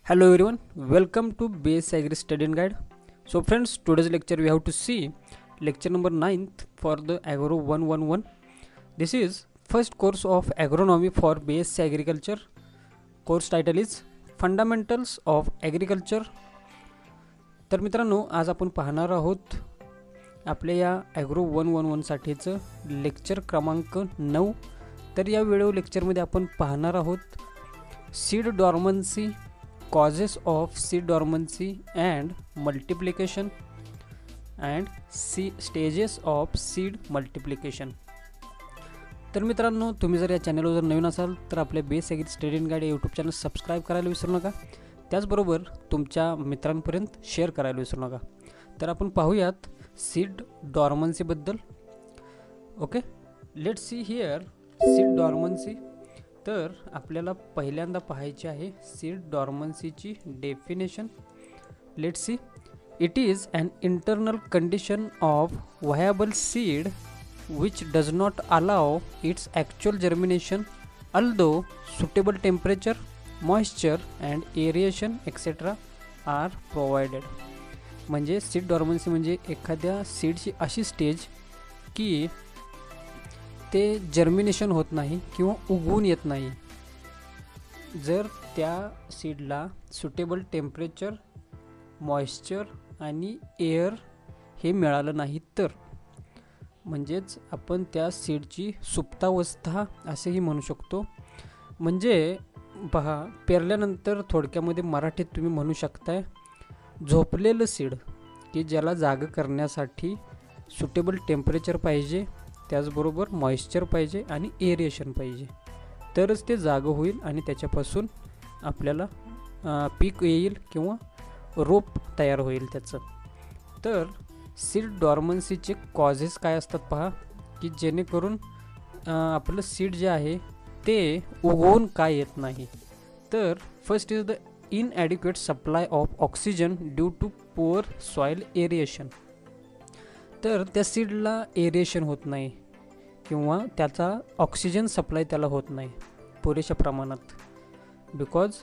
Hello everyone, welcome to Base Agri Study and Guide. So friends, today's lecture we have to see lecture number 9th for the Agro 111. This is first course of agronomy for BSc Agriculture. Course title is Fundamentals of Agriculture. तर मित्रांनो, आज आपण पाहणार आहोत आपल्या या agro 111 साठीचं lecture क्रमांक 9. तर या व्हिडिओ लेक्चरमध्ये आपण पाहणार आहोत seed डॉर्मन्सी, causes of seed dormancy and multiplication and stages of seed multiplication. तर मित्रांनो, तुम्ही जर या चॅनलवर जर नवीन असाल तर आपल्या base agri study and guide YouTube channel subscribe करायला विसरू नका. त्याचबरोबर तुमच्या मित्रांपर्यंत शेअर करायला विसरू नका. तर आपण पाहूयात सीड डॉर्मन्सीबद्दल. Okay, let's see here seed dormancy. तर आपल्याला पहिल्यांदा पाहायचे आहे सीड डॉर्मन्सीची definition. Let's see. It is an internal condition of viable seed which does not allow its actual germination although suitable temperature, moisture and aeration etc. are provided. म्हणजे seed डॉर्मन्सी म्हणजे एखाद्या सीडची अशी स्टेज की ते जर्मिनेशन होत नाही किंवा उगवून येत नाही जर त्या सीडला सुटेबल टेम्परेचर, मॉइश्चर आणि एअर हे मिळालं नाही तर. म्हणजेच आपण त्या सीडची सुप्तावस्था असेही म्हणू शकतो. म्हणजे पहा, पेरल्यानंतर थोडक्यामध्ये मराठीत तुम्ही म्हणू शकताय झोपलेलं सीड की ज्याला जाग करण्यासाठी सुटेबल टेम्परेचर पाहिजे, त्याचबरोबर मॉइश्चर पाहिजे आणि एरिएशन पाहिजे, तरच ते जागं होईल आणि त्याच्यापासून आपल्याला पीक येईल किंवा रोप तयार होईल त्याचं. तर सीड डॉर्मन्सीचे कॉजेस काय असतात पहा, की जेणेकरून आपलं सीड जे आहे ते उगवून काय येत नाही. तर first is the inadequate supply of oxygen due to poor soil aeration. तर त्या सीडला एरिएशन होत नाही किंवा त्याचा ऑक्सिजन सप्लाय त्याला होत नाही पुरेशा प्रमाणात, बिकॉज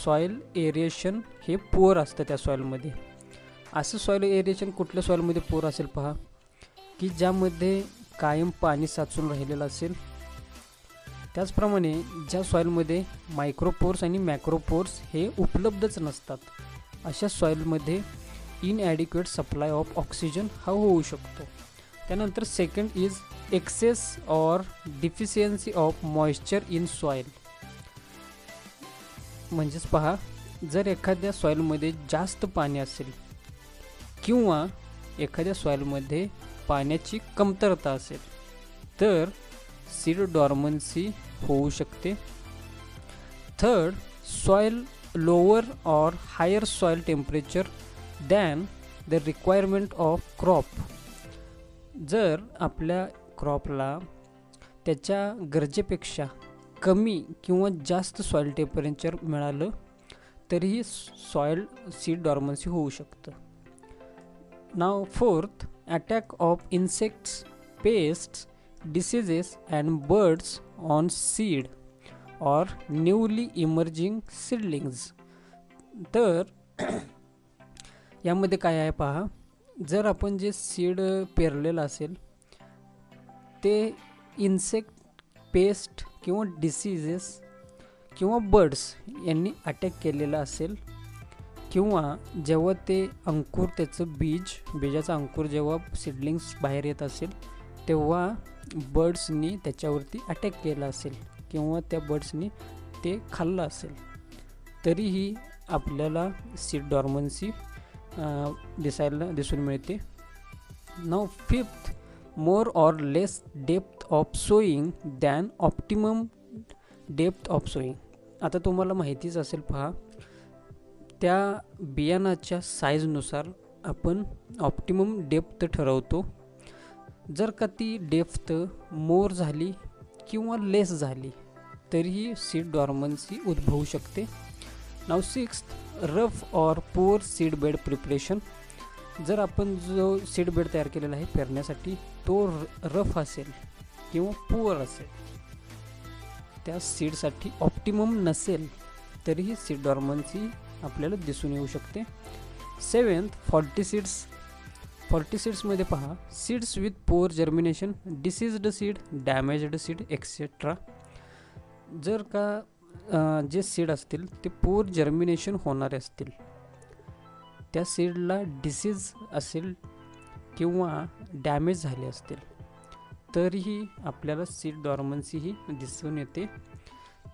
सॉईल एरिएशन हे पुअर असतं त्या सॉईलमध्ये. असं सॉईल एरिएशन कुठल्या सॉईलमध्ये पुअर असेल पहा, की ज्यामध्ये कायम पाणी साचून राहिलेलं असेल. त्याचप्रमाणे ज्या सॉईलमध्ये मायक्रोपोर्स आणि मॅक्रोपोर्स हे उपलब्धच नसतात, अशा सॉईलमध्ये इनॲडिक्वेट सप्लाय ऑफ ऑक्सिजन हा होऊ शकतो. त्यानंतर second is excess or deficiency of moisture in soil. म्हणजेच पहा, जर एखाद्या सॉईलमध्ये जास्त पाणी असेल किंवा एखाद्या सॉईलमध्ये पाण्याची कमतरता असेल तर सीड डॉर्मन्सी होऊ शकते. Third, soil lower or higher soil temperature than the requirement of crop. जर आपल्या क्रॉपला त्याच्या गरजेपेक्षा कमी किंवा जास्त सॉईल टेम्परेचर मिळालं तरीही सॉईल सीड डॉर्मन्सी होऊ शकतं. Now fourth, attack of insects, pests, diseases and birds on seed or newly emerging seedlings. तर यामध्ये काय आहे पहा, जर आपण जे सीड पेरलेलं असेल ते इन्सेक्ट, पेस्ट किंवा डिसीजेस किंवा बर्ड्स यांनी अटॅक केलेलं असेल, किंवा जेव्हा ते अंकुर, त्याचं बीजाचा अंकुर जेव्हा सीडलिंग्स बाहेर येत असेल तेव्हा बर्ड्सनी त्याच्यावरती अटॅक केला असेल किंवा त्या बर्ड्सनी ते खाल्लं असेल, तरीही आपल्याला सीड डॉर्मन्सी दिसून मिळते. Now fifth, more or less depth of sowing than optimum depth of sowing. आता तुम्हाला माहितीच असेल पहा, त्या बियाणाच्या साईजनुसार आपण ऑप्टिमम डेप्थ ठरवतो. जर का ती डेप्थ मोर झाली किंवा लेस झाली तरीही सीड डॉर्मन्सी उद्भवू शकते. Now sixth, rough or poor seed bed preparation. जर आपण जो सीड बेड तयार केलेला आहे पेरण्यासाठी तो रफ असेल किंवा पुअर असेल, त्या सीडसाठी ऑप्टिमम नसेल तरीही सीड डॉर्मन्सी आपल्याला दिसून येऊ शकते. 7th 40 सीड्समध्ये पहा, seeds with poor germination, diseased seed, damaged seed etcetera. जर का जे सीड असतील ते पोअर जर्मिनेशन होणारे असतील, त्या सीडला डिसीज असेल किंवा डॅमेज झाले असतील, तरीही आपल्याला सीड डॉर्मन्सी ही दिसून येते.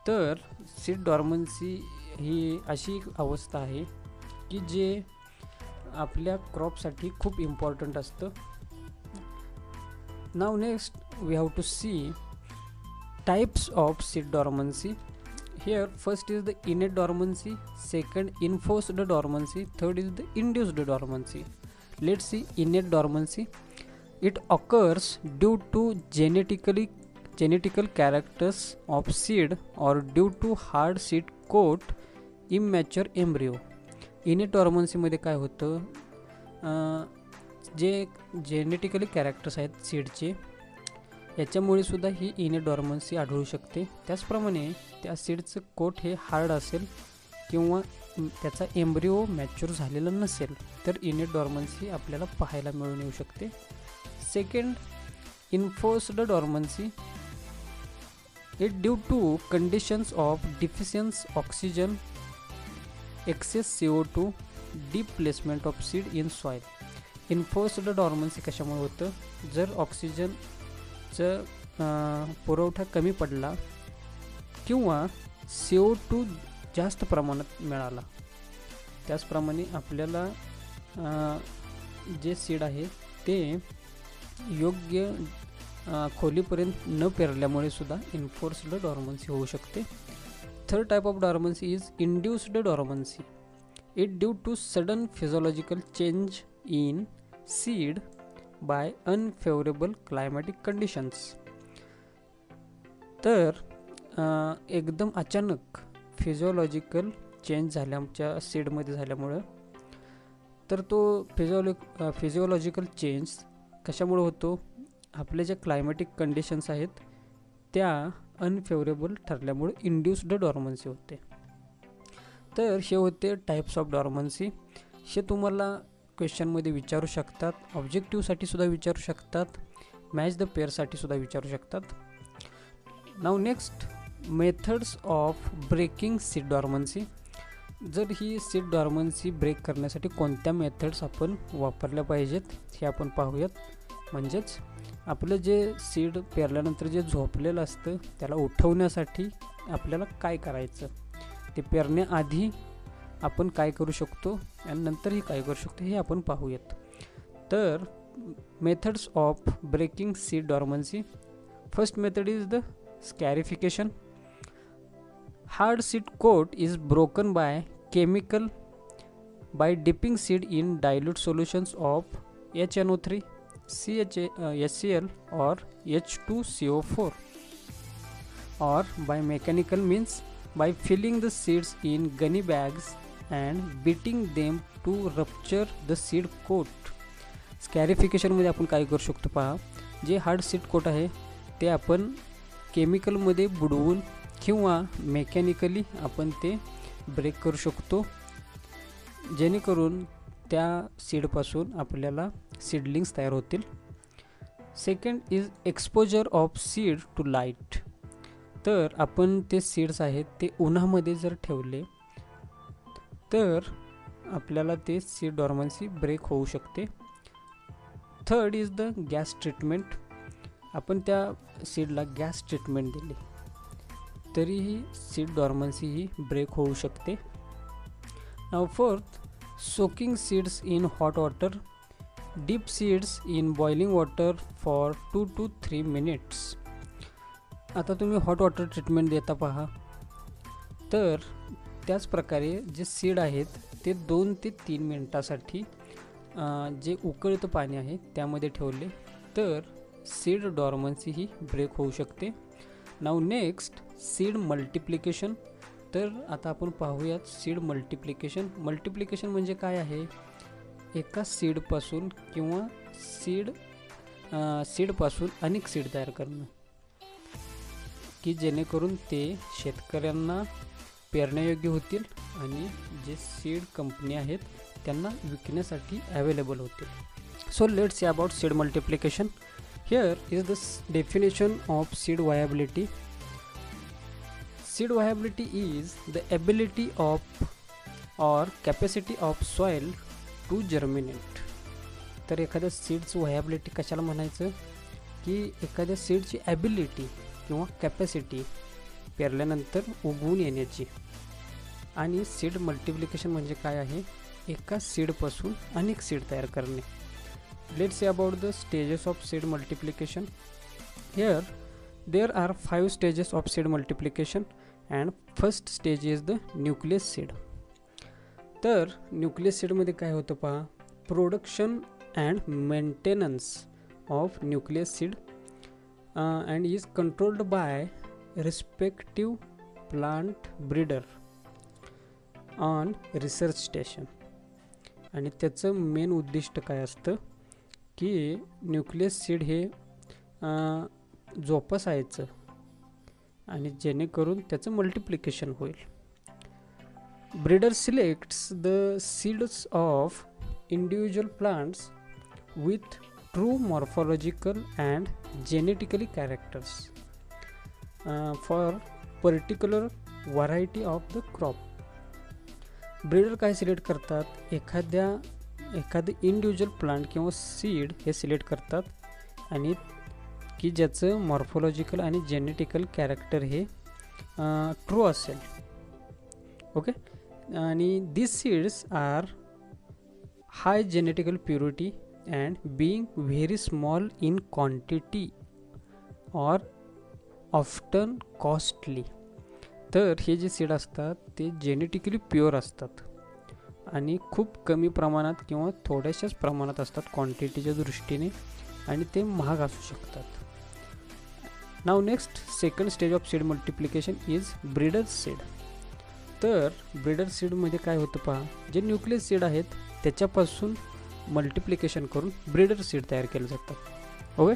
तर सीड डॉर्मन्सी ही अशी अवस्था आहे की जे आपल्या क्रॉपसाठी खूप इम्पॉर्टंट असतं. Now next we have to see types of seed dormancy. Here first is the innate dormancy, second enforced dormancy, third is the induced dormancy. Let's see innate dormancy. It occurs due to genetical characters of seed or due to hard seed coat immature embryo. Innate dormancy मध्ये काय होतं, जे genetically characters आहेत सीडचे, याच्यामुळे सुद्धा ही इनेट डॉर्मन्सी आढळू शकते. त्याचप्रमाणे त्या सीडचं कोट हे हार्ड असेल किंवा त्याचा एम्ब्रिओ मॅच्युअर झालेला नसेल तर इनेट डॉर्मन्सी आपल्याला पाहायला मिळून येऊ शकते. Second, enforced dormancy. It due to conditions of deficiency oxygen, excess CO2, deep placement of seed in soil. Enforced dormancy कशामुळे होतं, जर ऑक्सिजनचा पुरवठा कमी पडला किंवा CO2 जास्त प्रमाणात मिळाला. त्याचप्रमाणे आपल्याला जे सीड आहे ते योग्य खोलीपर्यंत न पेरल्यामुळे सुद्धा इन्फोर्स्ड डॉर्मन्सी होऊ शकते. Third type of dormancy is induced dormancy. It due to sudden physiological change in seed by unfavourable climatic conditions. तर एकदम अचानक फिजियोलॉजिकल चेंज झाल्याच्या सीडमध्ये झाल्यामुळं, तर तो फिजियोलॉजिकल चेंज कशामुळे होतो, आपले जे क्लायमॅटिक कंडिशन्स आहेत त्या अनफेवरेबल ठरल्यामुळे इंड्यूस्ड डॉर्मन्सी होते. तर हे होते टाइप्स ऑफ डॉर्मन्सी. हे तुम्हाला क्वेश्चनमध्ये विचारू शकतात, ऑब्जेक्टिव्हसाठी सुद्धा विचारू शकतात, मॅच द पेअरसाठी सुद्धा विचारू शकतात. Now next, methods of breaking seed dormancy. जर ही सीड डॉर्मन्सी ब्रेक करण्यासाठी कोणत्या मेथड्स आपण वापरल्या पाहिजेत हे आपण पाहूयात. म्हणजेच आपलं जे सीड पेरल्यानंतर जे झोपलेलं असतं त्याला उठवण्यासाठी आपल्याला काय करायचं, ते पेरण्याआधी आपण काय करू शकतो आणि नंतरही काय करू शकतो हे आपण पाहूयात. तर methods of breaking seed dormancy. First method is the scarification. Hard seed coat is broken by chemical by dipping seed in dilute solutions of HNO3, HCl or H2CO4, or by mechanical means by filling the seeds in gunny bags and beating them to rupture the seed coat. स्कॅरिफिकेशन मध्ये आपण काय करू शकतो पहा, जे hard seed coat आहे ते आपण केमिकलमध्ये बुडवून किंवा मेकॅनिकली आपण ते ब्रेक करू शकतो, जेणेकरून त्या सीडपासून आपल्याला सीडलिंग्स तयार होतील. Second is exposure of seed to light. तर आपण ते सीड्स आहेत ते उन्हामध्ये जर ठेवले तर आपल्याला ते सीड डॉर्मन्सी ब्रेक होऊ शकते. Third is the gas treatment. आपण त्या सीडला गॅस ट्रीटमेंट दिली तरीही सीड डॉर्मन्सी ही ब्रेक होऊ शकते. Now fourth, soaking seeds in hot water. Dip seeds in boiling water for 2 to 3 minutes. आता तुम्ही हॉट वॉटर ट्रीटमेंट देता पहा, तर त्याच प्रकारे जे सीड आहेत ते 2 ते 3 मिनिटासाठी जे उकळतं पाणी आहे त्यामध्ये ठेवले तर सीड डॉर्मन्सी ही ब्रेक होऊ शकते. Now next, seed multiplication. तर आता आपण पाहूयात सीड मल्टिप्लिकेशन. मल्टिप्लिकेशन म्हणजे काय आहे, एका सीडपासून किंवा सीडपासून अनेक सीड तयार करणं, की जेणेकरून ते शेतकऱ्यांना पेरण्यायोग्य होतील आणि जे सीड कंपनी आहेत त्यांना विकण्यासाठी अवेलेबल होते. So let's see about seed multiplication. Here is the definition of seed viability. Seed viability is the ability of or capacity of soil to germinate. तर एखाद्या सीडचं व्हायबिलिटी कशाला म्हणायचं की एखाद्या सीडची ॲबिलिटी किंवा कॅपॅसिटी पेरल्यानंतर उगवून येण्याची. आणि सीड मल्टिप्लिकेशन म्हणजे काय आहे, एका सीडपासून अनेक सीड तयार करणे. Let's see about the stages of seed multiplication. Here there are 5 stages of seed multiplication and first stage is the nucleus seed. तर न्यूक्लियस सीडमध्ये काय होतं पहा, production and maintenance of nucleus seed and is controlled by respective plant breeder on research station. आणि त्याचं main उद्दिष्ट काय असतं की न्यूक्लियस सीड हे जोपासायचं आणि जेणेकरून त्याचं मल्टिप्लिकेशन होईल. Breeder selects the seeds of individual plants with true morphological and genetically characters for particular variety of the crop. Breeder काय सिलेक्ट करतात, एखादं इंडिव्हिज्युअल प्लांट किंवा सीड हे सिलेक्ट करतात आणि की ज्याचं मॉर्फॉलॉजिकल आणि जेनेटिकल कॅरेक्टर हे ट्रू असेल. ओके. आणि this seeds are high genetical purity and being very small in quantity or often costly. तर हे जे सीड असतात ते जेनेटिकली प्युअर असतात आणि खूप कमी प्रमाणात किंवा थोड्याशाच प्रमाणात असतात क्वांटिटीच्या दृष्टीने आणि ते महाग असू शकतात. Now next second stage of seed multiplication is breeder seed. तर ब्रीडर सीडमध्ये काय होतं पहा, जे न्यूक्लियस सीड आहेत त्याच्यापासून मल्टिप्लिकेशन करून ब्रीडर सीड तयार केले जातात. Okay.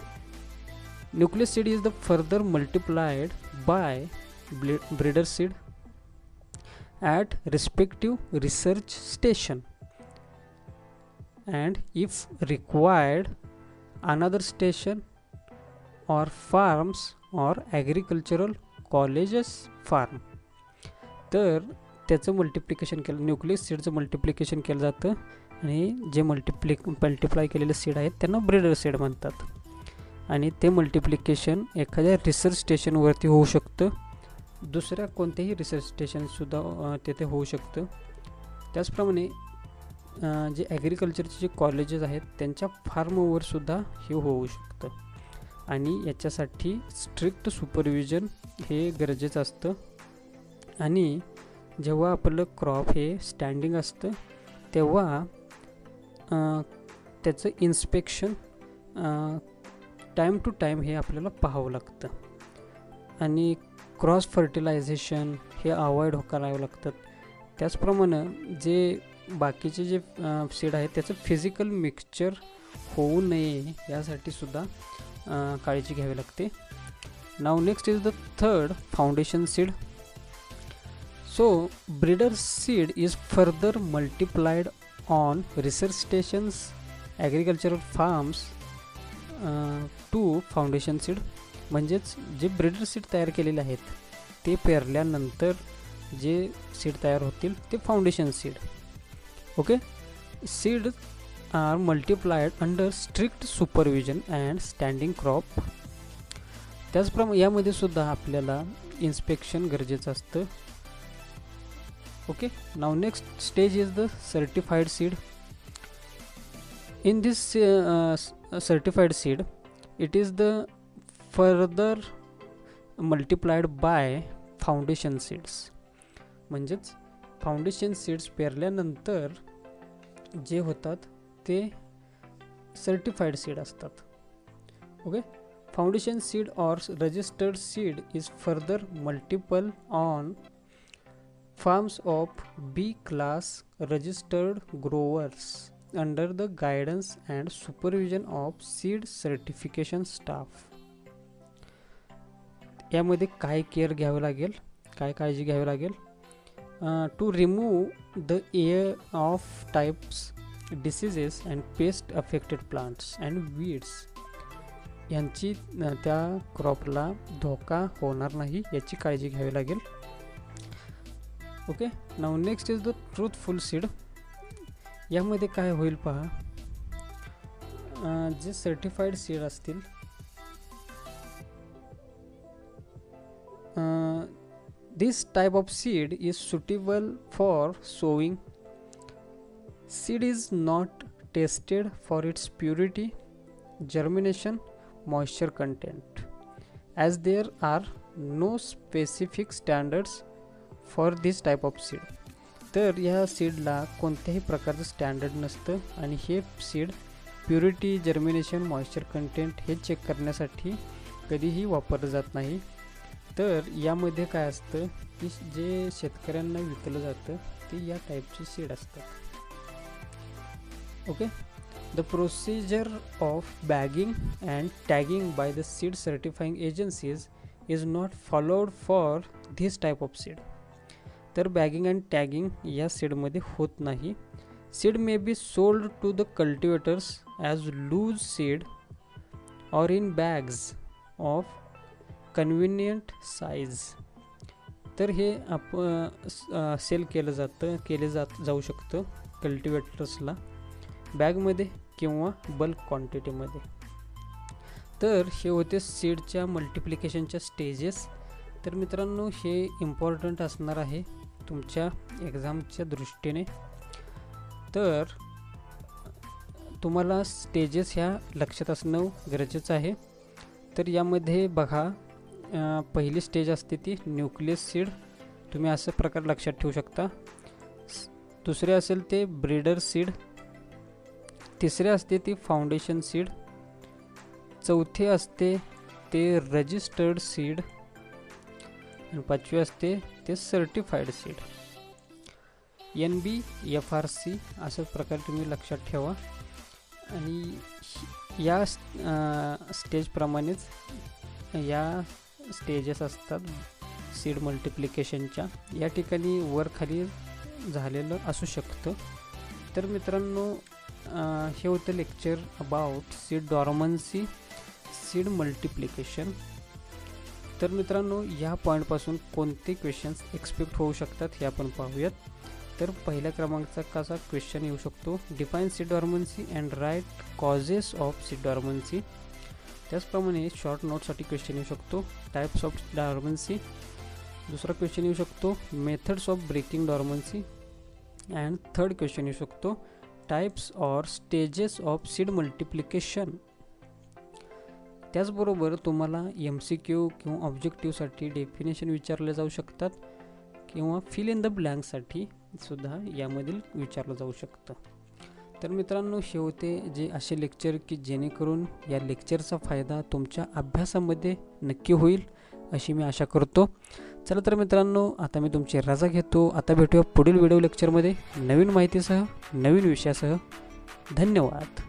Nucleus seed is the further multiplied bye breeder seed at respective research station and if required another station or farms or agricultural colleges farm. तर त्याचं मल्टिप्लिकेशन केलं, nucleus सीडचं multiplication केलं जातं आणि जे मल्टिप्लाय केलेले सीड आहेत त्यांना ब्रीडर सीड म्हणतात. आणि ते मल्टिप्लिकेशन एखाद्या रिसर्च स्टेशनवरती होऊ शकतं, दुसऱ्या कोणत्याही रिसर्च स्टेशनसुद्धा तेथे होऊ शकतं. त्याचप्रमाणे जे ॲग्रिकल्चरचे जे कॉलेजेस आहेत त्यांच्या फार्मवरसुद्धा हे होऊ शकतं. आणि याच्यासाठी स्ट्रिक्ट सुपरविजन हे गरजेचं असतं. आणि जेव्हा आपलं क्रॉप हे स्टँडिंग असतं तेव्हा त्याचं इन्स्पेक्शन टाईम टू टाईम हे आपल्याला पाहावं लागतं. आणि क्रॉस फर्टिलायझेशन हे अवॉइड करावं लागतात. त्याचप्रमाणे जे बाकीचे जे सीड आहेत त्याचं फिजिकल मिक्सचर होऊ नये यासाठी सुद्धा काळजी घ्यावी लागते. Now next is the third foundation seed. So breeder seed is further multiplied on research stations, agricultural farms to foundation seed. म्हणजेच जे ब्रीडर सीड तयार केलेले आहेत ते पेरल्यानंतर जे सीड तयार होतील ते foundation seed. Okay. Seed are multiplied under strict supervision and standing crop. त्याचप्रमाणे यामध्ये सुद्धा आपल्याला इन्स्पेक्शन गरजेचं असतं. Okay. Now next stage is the certified seed. In this certified seed it is the further multiplied by foundation seeds. म्हणजेच foundation seeds पेरल्यानंतर जे होतात ते सर्टिफाईड सीड असतात. Okay. Foundation seed or registered seed is further multiple on farms of B class registered growers under the guidance and supervision of seed certification staff. यामध्ये काय care घ्यावं लागेल, काय काळजी घ्यावी लागेल, to remove the air of types diseases and pest affected plants and weeds यांची त्या क्रॉपला धोका होणार नाही याची काळजी घ्यावी लागेल. Okay, now next is the truthful seed. यामध्ये काय होईल पहा, जे सर्टिफाईड सीड असतील this type of seed is suitable for sowing. Seed is not tested for its purity, germination, moisture content, as there are no specific standards for this type of seed. तर या सीडला कोणत्याही प्रकारचं standard नसतं आणि हे seed purity, germination, moisture content हे check करण्यासाठी कधीही वापरलं जात नाही. तर यामध्ये काय असतं की जे शेतकऱ्यांना विकलं जातं ते या टाईपचे सीड असतात. Okay, the procedure of bagging and tagging by the seed certifying agencies is not followed for this type of seed. तर बॅगिंग अँड टॅगिंग या सीडमध्ये होत नाही. Seed may be sold to the cultivators as loose seed or in bags of convenient size. तर हे sale केले जाऊ शकतं कल्टिवेटर्सला बॅगमध्ये किंवा बल्क क्वांटिटीमध्ये. तर हे होते सीडच्या मल्टिप्लिकेशनच्या स्टेजेस. तर मित्रांनो, हे इम्पॉर्टंट असणार आहे तुमच्या एक्झामच्या दृष्टीने. तर तुम्हाला स्टेजेस ह्या लक्षात असणं गरजेचं आहे. तर यामध्ये बघा, पहिली स्टेज असते ती न्यूक्लियस सीड, तुम्ही असं प्रकार लक्षात ठेवू शकता. दुसरे असेल ते ब्रीडर सीड, तिसरे असते ती फाउंडेशन सीड, चौथे असते ते रजिस्टर्ड सीड आणि पाचवे असते ते सर्टिफाईड सीड. NBFRC असं प्रकार तुम्ही लक्षात ठेवा. आणि या स्टेजप्रमाणेच या स्टेजेस असतात सीड मल्टिप्लिकेशनच्या. या ठिकाणी वर खाली झालेलं असू शकतं. तर मित्रांनो, हे होतं lecture about seed dormancy, seed multiplication. तर मित्रांनो, या पॉईंटपासून कोणते क्वेश्चन्स एक्सपेक्ट होऊ शकतात हे आपण पाहूयात. तर पहिल्या क्रमांकाचा कसा क्वेश्चन येऊ शकतो, define seed dormancy and write causes of seed dormancy. त्याचप्रमाणे शॉर्ट नोटसाठी क्वेश्चन येऊ शकतो, टाईप्स ऑफ डॉर्मन्सी. दुसरा क्वेश्चन येऊ शकतो, methods of breaking dormancy. And third question येऊ शकतो, types or stages of seed multiplication. त्याचबरोबर तुम्हाला MCQ किंवा ऑब्जेक्टिव्हसाठी डेफिनेशन विचारले जाऊ शकतात किंवा फिल इन द ब्लँकसाठी सुद्धा यामधील विचारलं जाऊ शकतं. तर मित्रांनो, हे होते जे असे लेक्चर की जेणेकरून या लेक्चरचा फायदा तुमच्या अभ्यासामध्ये नक्की होईल अशी मी आशा करतो. चला तर मित्रांनो, आता मी तुमची रजा घेतो. आता भेटूया पुढील व्हिडिओ लेक्चरमध्ये नवीन माहितीसह, नवीन विषयासह. धन्यवाद.